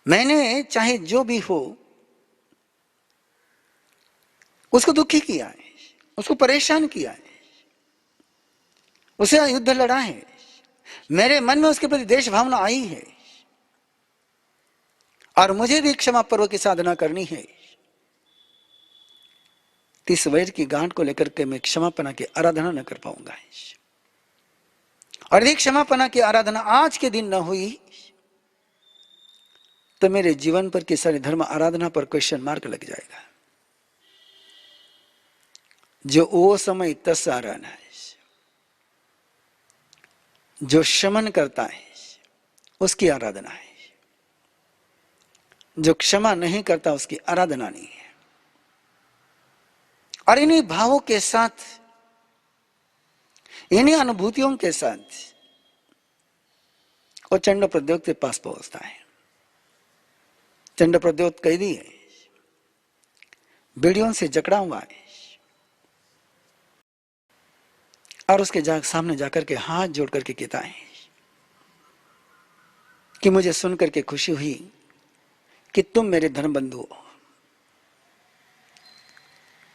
मैंने चाहे जो भी हो उसको दुखी किया है, उसको परेशान किया है, उसे युद्ध लड़ा है, मेरे मन में उसके प्रति देश भावना आई है और मुझे भी क्षमा पर्व की साधना करनी है। इस वैर की गांठ को लेकर के मैं क्षमापना की आराधना न कर पाऊंगा। और यदि क्षमापना की आराधना आज के दिन न हुई तो मेरे जीवन पर की सारी धर्म आराधना पर क्वेश्चन मार्क लग जाएगा। जो वो समय तस आराधना है, जो शमन करता है उसकी आराधना है, जो क्षमा नहीं करता उसकी आराधना नहीं है। और इन्हीं भावों के साथ, इन्हीं अनुभूतियों के साथ वो चंड प्रद्योत के पास पहुंचता है। चंड प्रद्योत कैदी है, बेड़ियों से जकड़ा हुआ है और उसके सामने जाकर के हाथ जोड़ करके कहता है कि मुझे सुनकर के खुशी हुई कि तुम मेरे धर्म बंधु हो,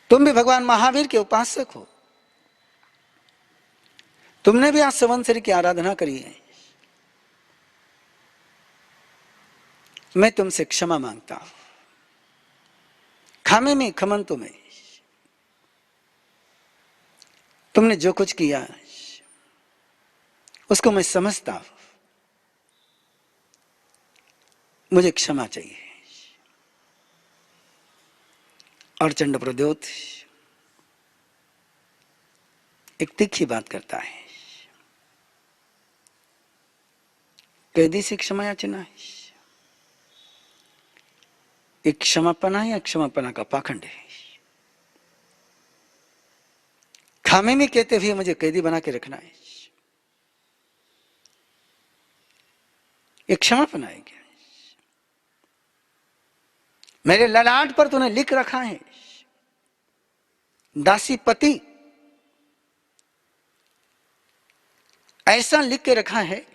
तुम भी भगवान महावीर के उपासक हो, तुमने भी आज संवत्सरी की आराधना करी है। मैं तुमसे क्षमा मांगता हूं, खामे में खमन तुम्हें, तुमने जो कुछ किया उसको मैं समझता हूं, मुझे क्षमा चाहिए। और चंड प्रद्योत एक तीखी बात करता है, कैदी से क्षमा याचना है, एक क्षमापना या क्षमापना का पाखंड है। खामे में कहते हुए मुझे कैदी बना के रखना है, एक क्षमापना है क्या? मेरे ललाट पर तूने लिख रखा है दासी पति, ऐसा लिख के रखा है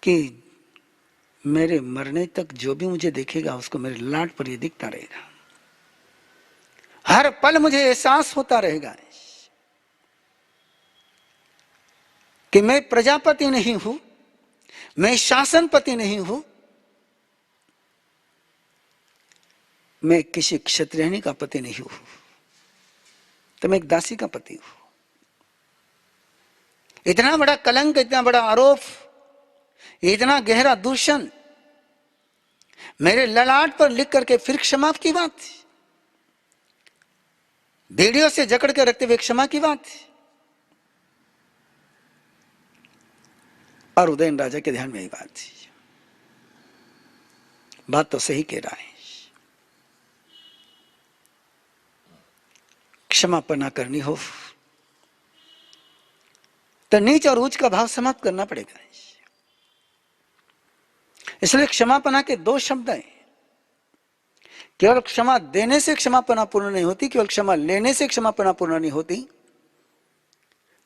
कि मेरे मरने तक जो भी मुझे देखेगा उसको मेरे ललाट पर ये दिखता रहेगा, हर पल मुझे एहसास होता रहेगा कि मैं प्रजापति नहीं हूं, मैं शासनपति नहीं हूं, मैं किसी क्षत्रियनी का पति नहीं हूं, तो मैं एक दासी का पति हूं। इतना बड़ा कलंक, इतना बड़ा आरोप, इतना गहरा दूषण मेरे ललाट पर लिख करके फिर क्षमा की बात, बेड़ियों से जकड़ के रखते हुए क्षमा की बात। और उदयन राजा के ध्यान में यही बात थी, बात तो सही कह रहा है, क्षमापना करनी हो तो नीच और ऊंच का भाव समाप्त करना पड़ेगा। इसलिए क्षमापना के दो शब्द हैं, केवल क्षमा देने से क्षमापना पूर्ण नहीं होती, केवल क्षमा लेने से क्षमापना पूर्ण नहीं होती।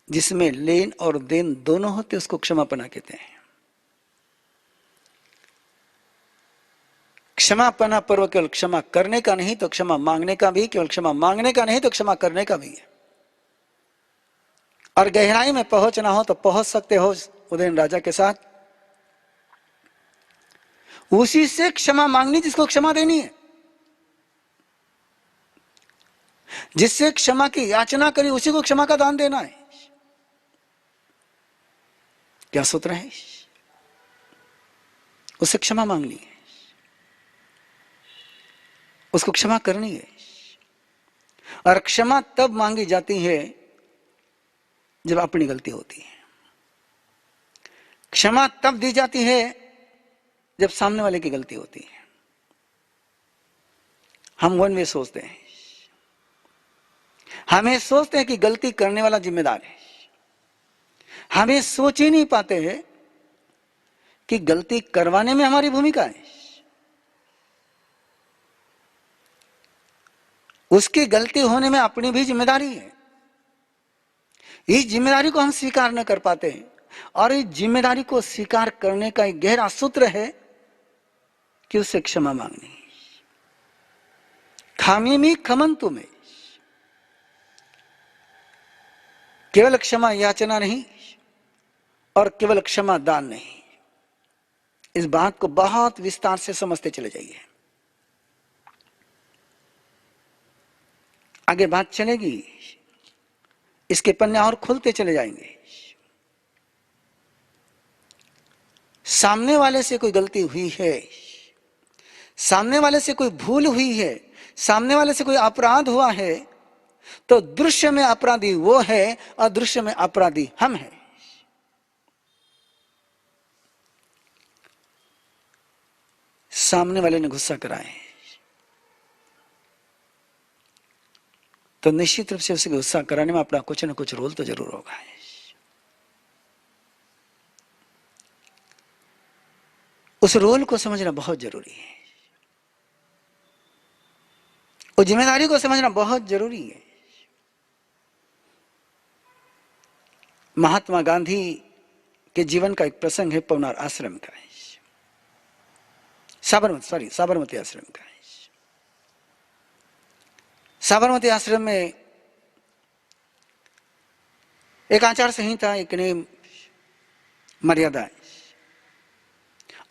जिसमें लेन और देन दोनों होते उसको क्षमापना कहते हैं। क्षमापना पर्व केवल क्षमा करने का नहीं तो क्षमा मांगने का भी, केवल क्षमा मांगने का नहीं तो क्षमा करने का भी है। और गहराई में पहुंचना हो तो पहुंच सकते हो उदयन राजा के साथ, उसी से क्षमा मांगनी जिसको क्षमा देनी है, जिससे क्षमा की याचना करी उसी को क्षमा का दान देना है। क्या सूत्र है? उससे क्षमा मांगनी है, उसको क्षमा करनी है। और क्षमा तब मांगी जाती है जब अपनी गलती होती है, क्षमा तब दी जाती है जब सामने वाले की गलती होती है। हम वन वे सोचते हैं, हमें सोचते हैं कि गलती करने वाला जिम्मेदार है, हमें सोच ही नहीं पाते हैं कि गलती करवाने में हमारी भूमिका है। उसकी गलती होने में अपनी भी जिम्मेदारी है। इस जिम्मेदारी को हम स्वीकार न कर पाते हैं और इस जिम्मेदारी को स्वीकार करने का एक गहरा सूत्र है कि उससे क्षमा मांगनी। खामीमी खमंतु में केवल क्षमा याचना नहीं और केवल क्षमा दान नहीं। इस बात को बहुत विस्तार से समझते चले जाइए, आगे बात चलेगी, इसके पन्ने और खुलते चले जाएंगे। सामने वाले से कोई गलती हुई है, सामने वाले से कोई भूल हुई है, सामने वाले से कोई अपराध हुआ है, तो दृश्य में अपराधी वो है और दृश्य में अपराधी हम हैं। सामने वाले ने गुस्सा कराए तो निश्चित रूप से उसे गुस्सा कराने में अपना कुछ न कुछ रोल तो जरूर होगा। उस रोल को समझना बहुत जरूरी है, उस जिम्मेदारी को समझना बहुत जरूरी है। महात्मा गांधी के जीवन का एक प्रसंग है, पवनार आश्रम का है, साबरमती आश्रम का है। साबरमती आश्रम में एक आचार संहिता, एक नियम मर्यादा है।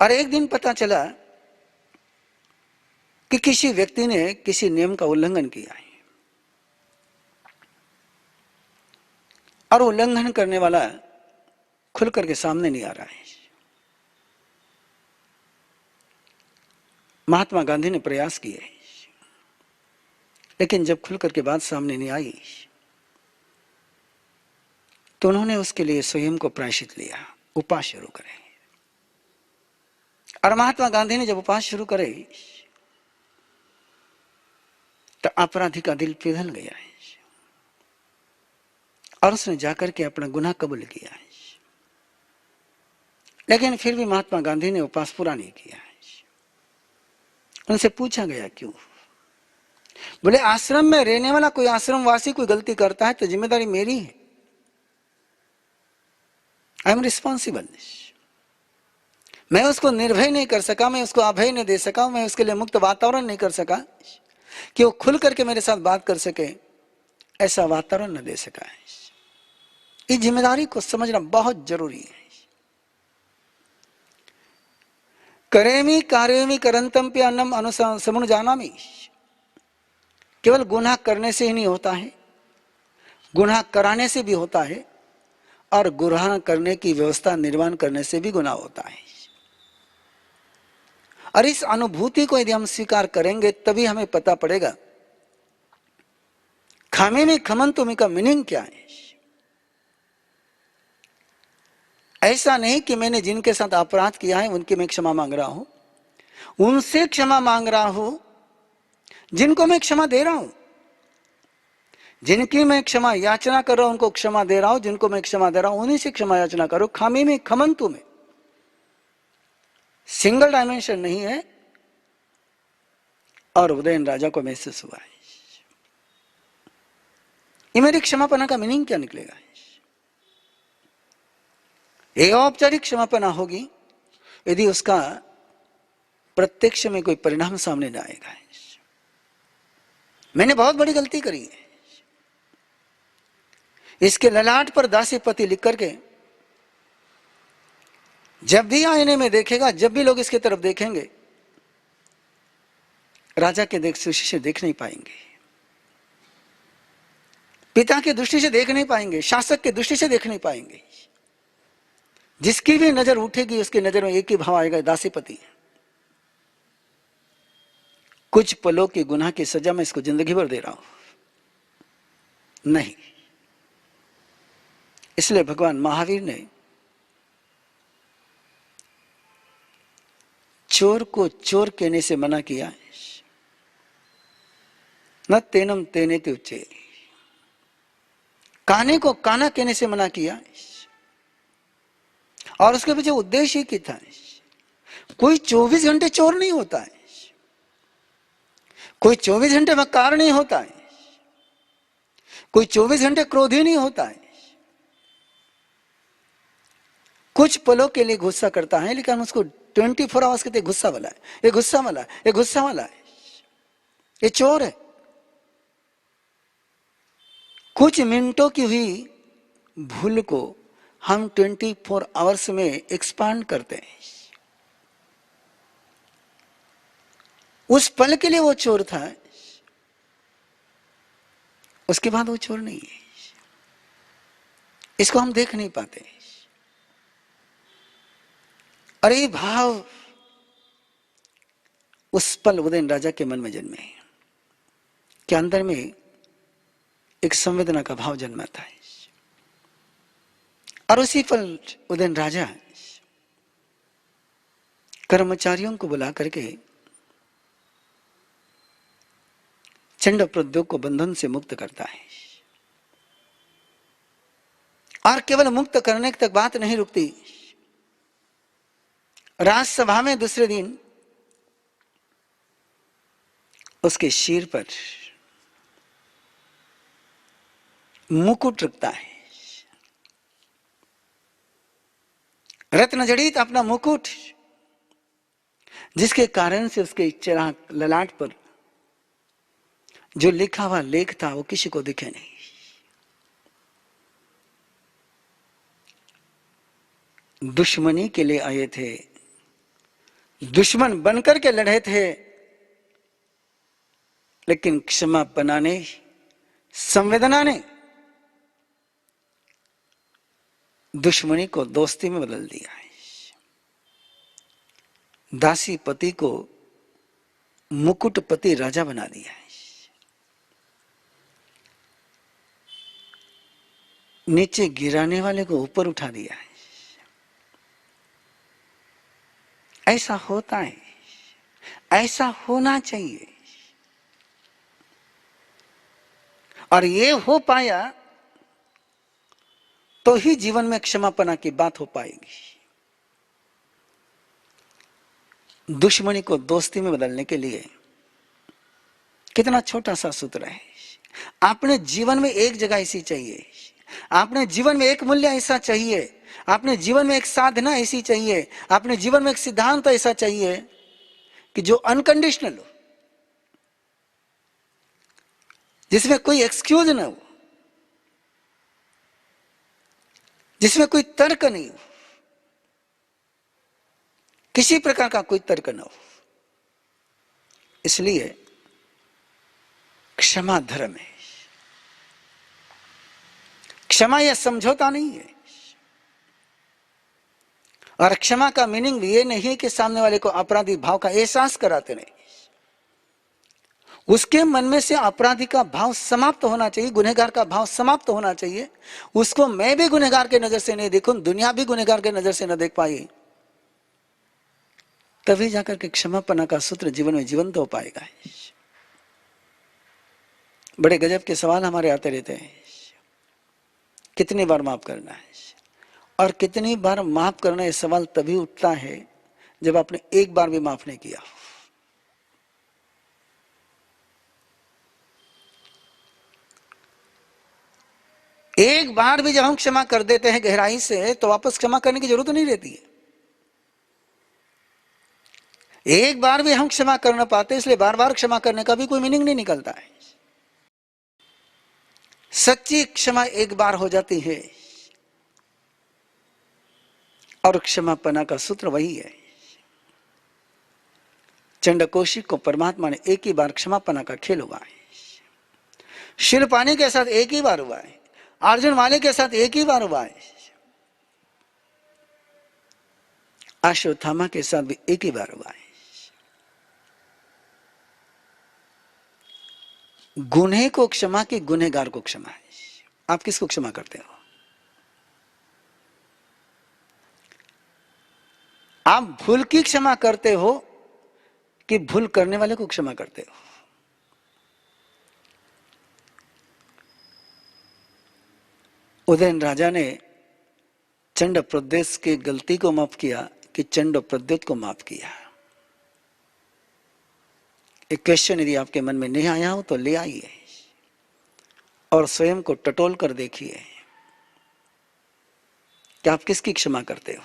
और एक दिन पता चला कि किसी व्यक्ति ने किसी नियम का उल्लंघन किया है और उल्लंघन करने वाला खुल करके सामने नहीं आ रहा है। महात्मा गांधी ने प्रयास किए, लेकिन जब खुल करके बात सामने नहीं आई तो उन्होंने उसके लिए स्वयं को प्रायश्चित लिया, उपवास शुरू करे। और महात्मा गांधी ने जब उपवास शुरू करे तो अपराधी का दिल पिघल गया है और उसने जाकर के अपना गुनाह कबूल किया है। लेकिन फिर भी महात्मा गांधी ने उपवास पूरा नहीं किया है। उनसे पूछा गया क्यों? बोले आश्रम में रहने वाला कोई आश्रमवासी कोई गलती करता है तो जिम्मेदारी मेरी है, आई एम रिस्पॉन्सिबल। मैं उसको निर्भय नहीं कर सका, मैं उसको अभय नहीं दे सका, मैं उसके लिए मुक्त वातावरण नहीं कर सका कि वो खुल करके मेरे साथ बात कर सके, ऐसा वातावरण न दे सका है। इस जिम्मेदारी को समझना बहुत जरूरी है। करेमी कार्यमी करंतम पे अन्नम अनुसमन जानामि। केवल गुनाह करने से ही नहीं होता है, गुनाह कराने से भी होता है और गुनाह करने की व्यवस्था निर्माण करने से भी गुनाह होता है। और इस अनुभूति को यदि हम स्वीकार करेंगे तभी हमें पता पड़ेगा खामे में खमन तुम्हें का मीनिंग क्या है। ऐसा नहीं कि मैंने जिनके साथ अपराध किया है उनकी मैं क्षमा मांग रहा हूं, उनसे क्षमा मांग रहा हूं जिनको मैं क्षमा दे रहा हूं, जिनकी मैं क्षमा याचना कर रहा हूं उनको क्षमा दे रहा हूं, जिनको मैं क्षमा दे रहा हूं उन्हीं से क्षमा याचना करो। खामी में खमन तुम्हें सिंगल डायमेंशन नहीं है। और उदयन राजा को महसूस हुआ है ये मेरी क्षमापना का मीनिंग क्या निकलेगा। ये औपचारिक क्षमापना होगी यदि उसका प्रत्यक्ष में कोई परिणाम सामने न आएगा। मैंने बहुत बड़ी गलती करी है, इसके ललाट पर दासी पति लिख करके जब भी आईने में देखेगा, जब भी लोग इसके तरफ देखेंगे, राजा के दृष्टि से देख नहीं पाएंगे, पिता की दृष्टि से देख नहीं पाएंगे, शासक की दृष्टि से देख नहीं पाएंगे। जिसकी भी नजर उठेगी उसकी नजर में एक ही भाव आएगा, दासीपति। कुछ पलों के गुनाह की सजा मैं इसको जिंदगी भर दे रहा हूं, नहीं। इसलिए भगवान महावीर ने चोर को चोर कहने से मना किया, न तेनम तेने उच्चे। काने को काना कहने से मना किया और उसके पीछे उद्देश्य ही था। कोई 24 घंटे चोर नहीं होता है, कोई 24 घंटे मक्कार नहीं होता है, कोई 24 घंटे क्रोधी नहीं होता है। कुछ पलों के लिए गुस्सा करता है, लेकिन हम उसको 24 आवर्स कहते गुस्सा वाला है, ये गुस्सा वाला है, ये गुस्सा वाला है, ये चोर है। कुछ मिनटों की हुई भूल को हम 24 आवर्स में एक्सपांड करते हैं। उस पल के लिए वो चोर था, उसके बाद वो चोर नहीं है। इसको हम देख नहीं पाते। अरे भाव उस पल उदयन राजा के मन में जन्मे, के अंदर में एक संवेदना का भाव जन्मा था। और उसी पल उदयन राजा कर्मचारियों को बुला करके चंड प्रद्योग को बंधन से मुक्त करता है। और केवल मुक्त करने तक बात नहीं रुकती। राजसभा में दूसरे दिन उसके शीर पर मुकुट रखता है, रत्न जड़ित अपना मुकुट, जिसके कारण से उसके चेहरा ललाट पर जो लिखा हुआ लेख था वो किसी को दिखे नहीं। दुश्मनी के लिए आए थे, दुश्मन बनकर के लड़े थे, लेकिन क्षमापना ने, संवेदना ने दुश्मनी को दोस्ती में बदल दिया है। दासी पति को मुकुटपति राजा बना दिया है। नीचे गिराने वाले को ऊपर उठा दिया है। ऐसा होता है, ऐसा होना चाहिए। और ये हो पाया तो ही जीवन में क्षमापना की बात हो पाएगी। दुश्मनी को दोस्ती में बदलने के लिए कितना छोटा सा सूत्र है। आपने जीवन में एक जगह ऐसी चाहिए, आपने जीवन में एक मूल्य ऐसा चाहिए, आपने जीवन में एक साधना ऐसी चाहिए, आपने जीवन में एक सिद्धांत ऐसा चाहिए कि जो अनकंडीशनल हो, जिसमें कोई एक्सक्यूज ना हो, जिसमें कोई तर्क नहीं हो, किसी प्रकार का कोई तर्क ना हो। इसलिए क्षमा धर्म है। क्षमा यह समझौता नहीं है। और क्षमा का मीनिंग ये नहीं कि सामने वाले को अपराधी भाव का एहसास कराते नहीं, उसके मन में से अपराधी का भाव समाप्त होना चाहिए, गुनहगार का भाव समाप्त होना चाहिए। उसको मैं भी गुनहगार के नजर से नहीं देखूं, दुनिया भी गुनहगार के नजर से न देख पाई, तभी जाकर के क्षमापना का सूत्र जीवन में जीवंत हो पाएगा। बड़े गजब के सवाल हमारे आते रहते हैं, कितनी बार माफ करना है, और कितनी बार माफ करना, यह सवाल तभी उठता है जब आपने एक बार भी माफ नहीं किया। एक बार भी जब हम क्षमा कर देते हैं गहराई से, तो वापस क्षमा करने की जरूरत नहीं रहती है। एक बार भी हम क्षमा कर ना पाते, इसलिए बार बार क्षमा करने का भी कोई मीनिंग नहीं निकलता है। सच्ची क्षमा एक बार हो जाती है, और क्षमापना का सूत्र वही है। चंड कौशिक को परमात्मा ने एक ही बार क्षमापना का खेल हुआ है। शिलपानी के साथ एक ही बार हुआ है, अर्जुन वाले के साथ एक ही बार हुआ है, अश्वत्थामा के साथ भी एक ही बार हुआ है। गुनहे को क्षमा की, गुनहगार को क्षमा है। आप किसको क्षमा करते हो? आप भूल की क्षमा करते हो कि भूल करने वाले को क्षमा करते हो? उदयन राजा ने चंड प्रदेश की गलती को माफ किया कि चंड प्रद्योत को माफ किया? एक क्वेश्चन यदि आपके मन में नहीं आया हो तो ले आइए और स्वयं को टटोल कर देखिए। कि आप किसकी क्षमा करते हो,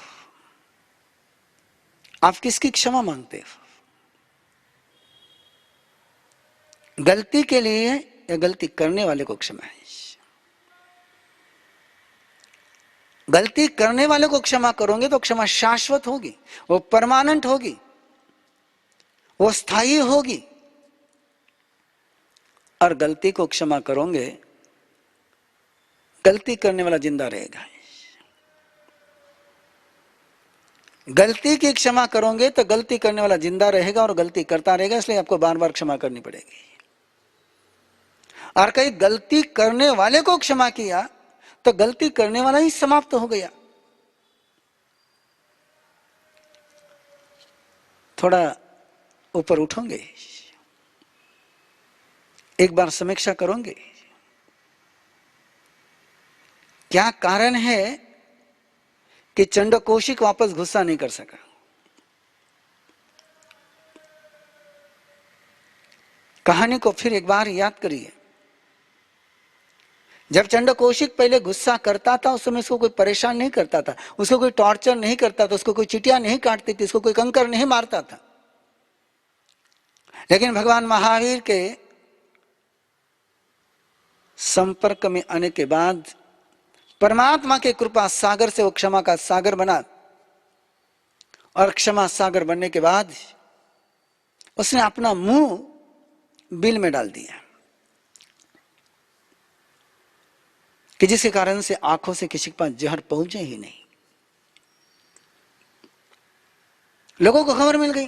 आप किसकी क्षमा मांगते हो, गलती के लिए या गलती करने वाले को क्षमा है। गलती करने वाले को क्षमा करोगे तो क्षमा शाश्वत होगी, वो परमानेंट होगी, वो स्थायी होगी। और गलती को क्षमा करोगे, गलती करने वाला जिंदा रहेगा। गलती की क्षमा करोगे तो गलती करने वाला जिंदा रहेगा और गलती करता रहेगा, इसलिए आपको बार बार क्षमा करनी पड़ेगी। और कहीं गलती करने वाले को क्षमा किया तो गलती करने वाला ही समाप्त हो गया। थोड़ा ऊपर उठोगे, एक बार समीक्षा करोगे, क्या कारण है कि चंडकौशिक वापस गुस्सा नहीं कर सका। कहानी को फिर एक बार याद करिए। जब चंडकौशिक पहले गुस्सा करता था उस समय उसको कोई परेशान नहीं करता था, उसको कोई टॉर्चर नहीं करता था, उसको कोई चिटिया नहीं काटती थी, उसको कोई कंकर नहीं मारता था। लेकिन भगवान महावीर के संपर्क में आने के बाद, परमात्मा के कृपा सागर से वो क्षमा का सागर बना, और क्षमा सागर बनने के बाद उसने अपना मुंह बिल में डाल दिया, कि जिसके कारण से आंखों से किसी के पास जहर पहुंचे ही नहीं। लोगों को खबर मिल गई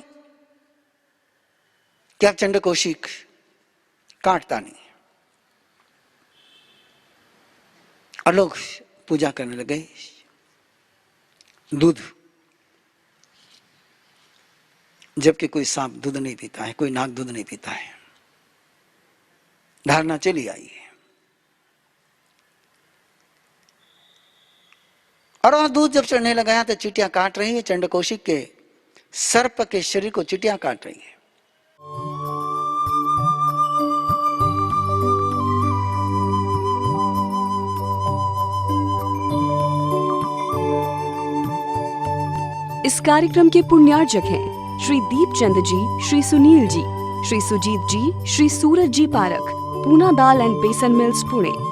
कि अब चंडकौशिक काटता नहीं, और लोग पूजा करने लगे। दूध, जबकि कोई सांप दूध नहीं पीता है, कोई नाग दूध नहीं पीता है, धारणा चली आई है। और वह दूध जब चढ़ने लगा तो चींटियां काट रही है, चंडकौशिक के सर्प के शरीर को चींटियां काट रही है। इस कार्यक्रम के पुण्यार्जक हैं श्री दीपचंद जी, श्री सुनील जी, श्री सुजीत जी, श्री सूरज जी पारख, पूना दाल एंड बेसन मिल्स, पुणे।